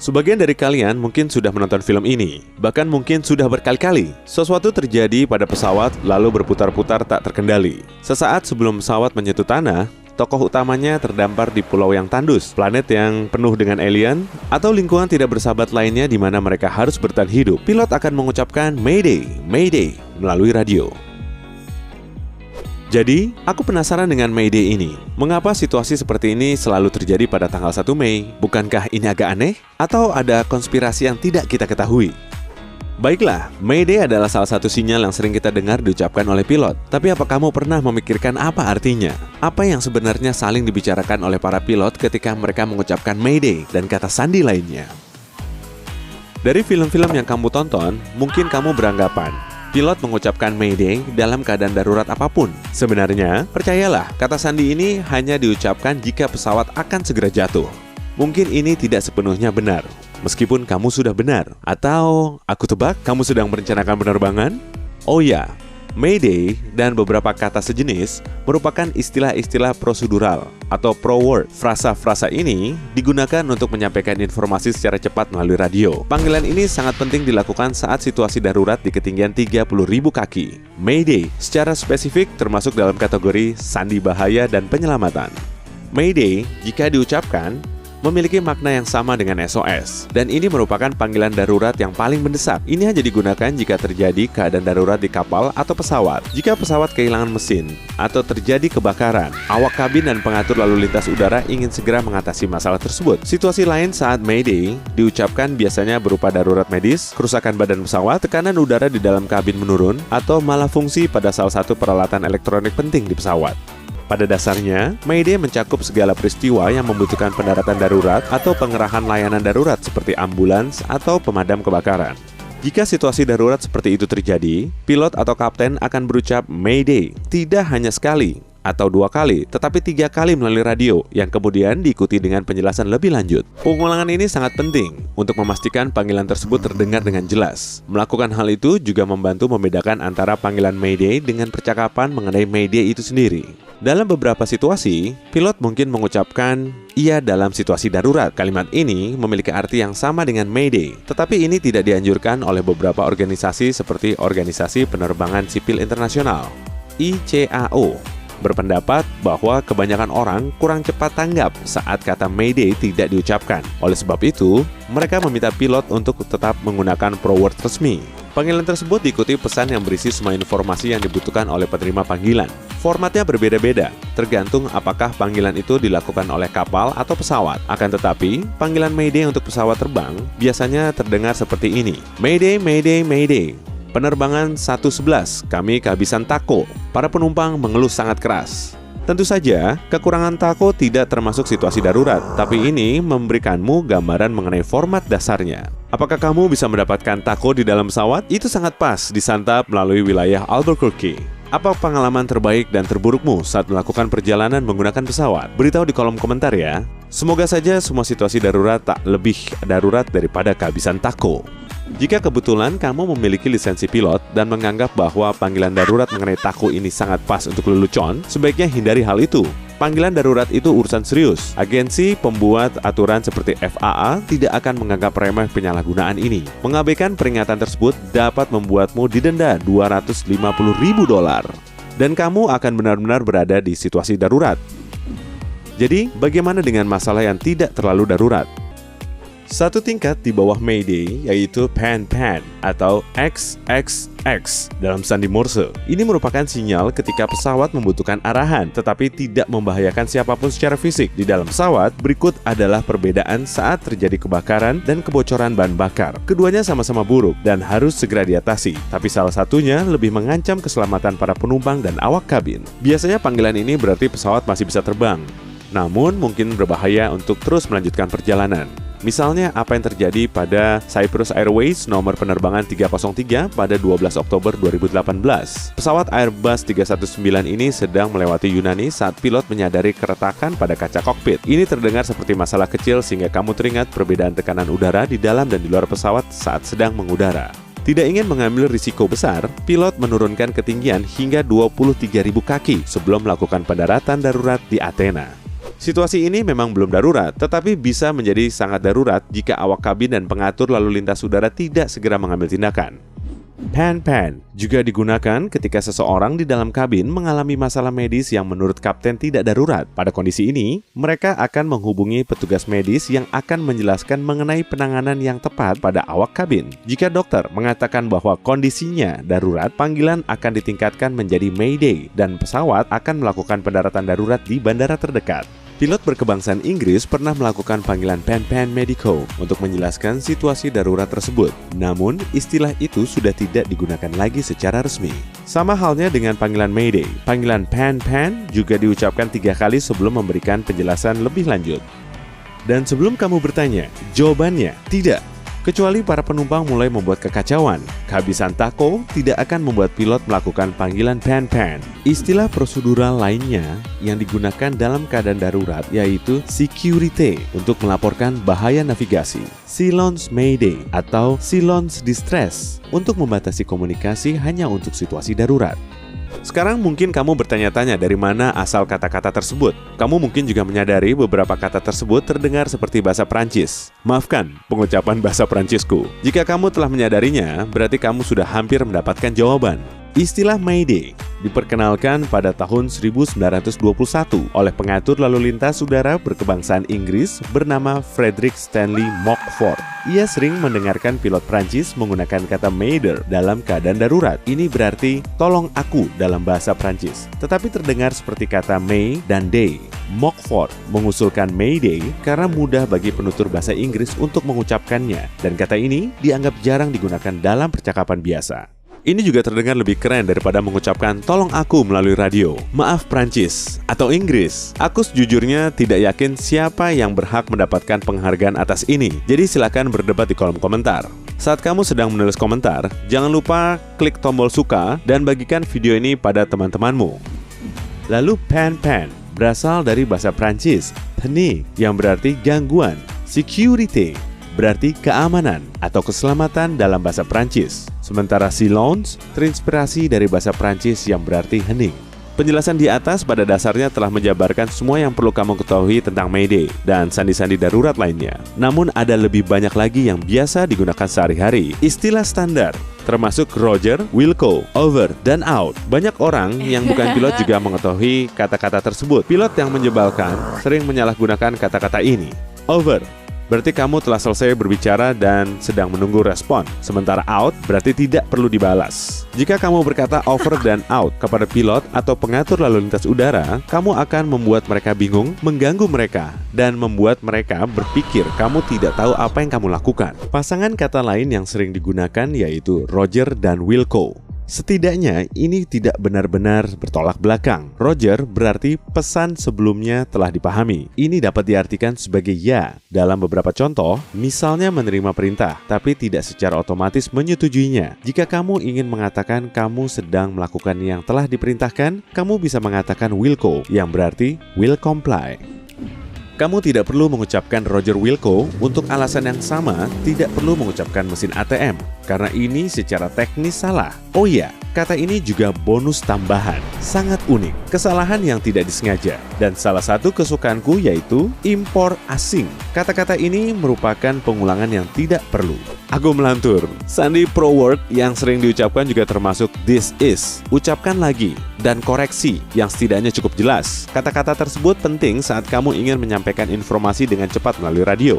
Sebagian dari kalian mungkin sudah menonton film ini, bahkan mungkin sudah berkali-kali. Sesuatu terjadi pada pesawat lalu berputar-putar tak terkendali. Sesaat sebelum pesawat menyentuh tanah, tokoh utamanya terdampar di pulau yang tandus, planet yang penuh dengan alien, atau lingkungan tidak bersahabat lainnya di mana mereka harus bertahan hidup. Pilot akan mengucapkan Mayday, Mayday melalui radio. Jadi, aku penasaran dengan Mayday ini. Mengapa situasi seperti ini selalu terjadi pada tanggal 1 Mei? Bukankah ini agak aneh? Atau ada konspirasi yang tidak kita ketahui? Baiklah, Mayday adalah salah satu sinyal yang sering kita dengar diucapkan oleh pilot. Tapi apa kamu pernah memikirkan apa artinya? Apa yang sebenarnya saling dibicarakan oleh para pilot ketika mereka mengucapkan Mayday dan kata sandi lainnya? Dari film-film yang kamu tonton, mungkin kamu beranggapan pilot mengucapkan Mayday dalam keadaan darurat apapun. Sebenarnya, percayalah, kata sandi ini hanya diucapkan jika pesawat akan segera jatuh. Mungkin ini tidak sepenuhnya benar, meskipun kamu sudah benar. Atau, aku tebak, kamu sedang merencanakan penerbangan? Oh ya, Mayday dan beberapa kata sejenis merupakan istilah-istilah prosedural atau pro-word. Frasa-frasa ini digunakan untuk menyampaikan informasi secara cepat melalui radio. Panggilan ini sangat penting dilakukan saat situasi darurat di ketinggian 30.000 kaki. Mayday secara spesifik termasuk dalam kategori sandi bahaya dan penyelamatan. Mayday jika diucapkan memiliki makna yang sama dengan SOS, dan ini merupakan panggilan darurat yang paling mendesak. Ini hanya digunakan jika terjadi keadaan darurat di kapal atau pesawat. Jika pesawat kehilangan mesin, atau terjadi kebakaran, awak kabin dan pengatur lalu lintas udara ingin segera mengatasi masalah tersebut. Situasi lain saat Mayday diucapkan biasanya berupa darurat medis, kerusakan badan pesawat, tekanan udara di dalam kabin menurun, atau malah fungsi pada salah satu peralatan elektronik penting di pesawat. Pada dasarnya, Mayday mencakup segala peristiwa yang membutuhkan pendaratan darurat atau pengerahan layanan darurat seperti ambulans atau pemadam kebakaran. Jika situasi darurat seperti itu terjadi, pilot atau kapten akan berucap Mayday tidak hanya sekali atau 2 kali, tetapi 3 kali melalui radio yang kemudian diikuti dengan penjelasan lebih lanjut. Pengulangan ini sangat penting untuk memastikan panggilan tersebut terdengar dengan jelas. Melakukan hal itu juga membantu membedakan antara panggilan Mayday dengan percakapan mengenai Mayday itu sendiri. Dalam beberapa situasi, pilot mungkin mengucapkan "iya" dalam situasi darurat. Kalimat ini memiliki arti yang sama dengan Mayday, tetapi ini tidak dianjurkan oleh beberapa organisasi seperti Organisasi Penerbangan Sipil Internasional, ICAO. Berpendapat bahwa kebanyakan orang kurang cepat tanggap saat kata Mayday tidak diucapkan. Oleh sebab itu, mereka meminta pilot untuk tetap menggunakan pro-word resmi. Panggilan tersebut diikuti pesan yang berisi semua informasi yang dibutuhkan oleh penerima panggilan. Formatnya berbeda-beda, tergantung apakah panggilan itu dilakukan oleh kapal atau pesawat. Akan tetapi, panggilan Mayday untuk pesawat terbang biasanya terdengar seperti ini. Mayday, Mayday, Mayday. Penerbangan 111, kami kehabisan tako. Para penumpang mengeluh sangat keras. Tentu saja, kekurangan tako tidak termasuk situasi darurat, tapi ini memberikanmu gambaran mengenai format dasarnya. Apakah kamu bisa mendapatkan tako di dalam pesawat? Itu sangat pas disantap melalui wilayah Albuquerque. Apa pengalaman terbaik dan terburukmu saat melakukan perjalanan menggunakan pesawat? Beritahu di kolom komentar ya. Semoga saja semua situasi darurat tak lebih darurat daripada kehabisan tako. Jika kebetulan kamu memiliki lisensi pilot dan menganggap bahwa panggilan darurat mengenai tako ini sangat pas untuk lelucon, sebaiknya hindari hal itu. Panggilan darurat itu urusan serius. Agensi pembuat aturan seperti FAA tidak akan menganggap remeh penyalahgunaan ini. Mengabaikan peringatan tersebut dapat membuatmu didenda $250.000. Dan kamu akan benar-benar berada di situasi darurat. Jadi, bagaimana dengan masalah yang tidak terlalu darurat? Satu tingkat di bawah Mayday yaitu Pan-Pan atau XXX dalam sandi Morse. Ini merupakan sinyal ketika pesawat membutuhkan arahan tetapi tidak membahayakan siapapun secara fisik. Di dalam pesawat, berikut adalah perbedaan saat terjadi kebakaran dan kebocoran bahan bakar. Keduanya sama-sama buruk dan harus segera diatasi, tapi salah satunya lebih mengancam keselamatan para penumpang dan awak kabin. Biasanya panggilan ini berarti pesawat masih bisa terbang, namun mungkin berbahaya untuk terus melanjutkan perjalanan. Misalnya apa yang terjadi pada Cyprus Airways nomor penerbangan 303 pada 12 Oktober 2018. Pesawat Airbus 319 ini sedang melewati Yunani saat pilot menyadari keretakan pada kaca kokpit. Ini terdengar seperti masalah kecil sehingga kamu teringat perbedaan tekanan udara di dalam dan di luar pesawat saat sedang mengudara. Tidak ingin mengambil risiko besar, pilot menurunkan ketinggian hingga 23.000 kaki sebelum melakukan pendaratan darurat di Athena. Situasi ini memang belum darurat, tetapi bisa menjadi sangat darurat jika awak kabin dan pengatur lalu lintas udara tidak segera mengambil tindakan. Pan-pan juga digunakan ketika seseorang di dalam kabin mengalami masalah medis yang menurut kapten tidak darurat. Pada kondisi ini, mereka akan menghubungi petugas medis yang akan menjelaskan mengenai penanganan yang tepat pada awak kabin. Jika dokter mengatakan bahwa kondisinya darurat, panggilan akan ditingkatkan menjadi Mayday dan pesawat akan melakukan pendaratan darurat di bandara terdekat. Pilot berkebangsaan Inggris pernah melakukan panggilan Pan-Pan Medico untuk menjelaskan situasi darurat tersebut. Namun, istilah itu sudah tidak digunakan lagi secara resmi. Sama halnya dengan panggilan Mayday, panggilan Pan-Pan juga diucapkan 3 kali sebelum memberikan penjelasan lebih lanjut. Dan sebelum kamu bertanya, jawabannya tidak. Kecuali para penumpang mulai membuat kekacauan, kehabisan taco tidak akan membuat pilot melakukan panggilan pan-pan. Istilah prosedural lainnya yang digunakan dalam keadaan darurat yaitu security untuk melaporkan bahaya navigasi, Ceylon's Mayday atau Ceylon's Distress untuk membatasi komunikasi hanya untuk situasi darurat. Sekarang mungkin kamu bertanya-tanya dari mana asal kata-kata tersebut. Kamu mungkin juga menyadari beberapa kata tersebut terdengar seperti bahasa Prancis. Maafkan pengucapan bahasa Prancisku. Jika kamu telah menyadarinya, berarti kamu sudah hampir mendapatkan jawaban. Istilah Mayday diperkenalkan pada tahun 1921 oleh pengatur lalu lintas udara berkebangsaan Inggris bernama Frederick Stanley Mockford. Ia sering mendengarkan pilot Prancis menggunakan kata Mayday dalam keadaan darurat. Ini berarti tolong aku dalam bahasa Prancis, tetapi terdengar seperti kata May dan Day. Mockford mengusulkan Mayday karena mudah bagi penutur bahasa Inggris untuk mengucapkannya, dan kata ini dianggap jarang digunakan dalam percakapan biasa. Ini juga terdengar lebih keren daripada mengucapkan tolong aku melalui radio. Maaf Prancis atau Inggris. Aku sejujurnya tidak yakin siapa yang berhak mendapatkan penghargaan atas ini. Jadi silakan berdebat di kolom komentar. Saat kamu sedang menulis komentar, jangan lupa klik tombol suka dan bagikan video ini pada teman-temanmu. Lalu pan-pan berasal dari bahasa Prancis, panique yang berarti gangguan, security berarti keamanan atau keselamatan dalam bahasa Prancis. Sementara Ceylon's terinspirasi dari bahasa Prancis yang berarti hening. Penjelasan di atas pada dasarnya telah menjabarkan semua yang perlu kamu ketahui tentang Mayday dan sandi-sandi darurat lainnya. Namun ada lebih banyak lagi yang biasa digunakan sehari-hari. Istilah standar termasuk Roger, Wilco, over, dan out. Banyak orang yang bukan pilot juga mengetahui kata-kata tersebut. Pilot yang menyebalkan sering menyalahgunakan kata-kata ini. Over berarti kamu telah selesai berbicara dan sedang menunggu respon. Sementara out berarti tidak perlu dibalas. Jika kamu berkata over dan out kepada pilot atau pengatur lalu lintas udara, kamu akan membuat mereka bingung, mengganggu mereka, dan membuat mereka berpikir kamu tidak tahu apa yang kamu lakukan. Pasangan kata lain yang sering digunakan yaitu Roger dan Wilco. Setidaknya ini tidak benar-benar bertolak belakang. Roger berarti pesan sebelumnya telah dipahami. Ini dapat diartikan sebagai ya dalam beberapa contoh, misalnya menerima perintah, tapi tidak secara otomatis menyetujuinya. Jika kamu ingin mengatakan kamu sedang melakukan yang telah diperintahkan, kamu bisa mengatakan Wilco yang berarti will comply. Kamu tidak perlu mengucapkan Roger Wilco untuk alasan yang sama tidak perlu mengucapkan mesin ATM, karena ini secara teknis salah. Oh iya, kata ini juga bonus tambahan, sangat unik, kesalahan yang tidak disengaja. Dan salah satu kesukaanku yaitu impor asing. Kata-kata ini merupakan pengulangan yang tidak perlu. Aku melantur. Sandi pro word yang sering diucapkan juga termasuk this is. Ucapkan lagi dan koreksi yang setidaknya cukup jelas. Kata-kata tersebut penting saat kamu ingin menyampaikan informasi dengan cepat melalui radio.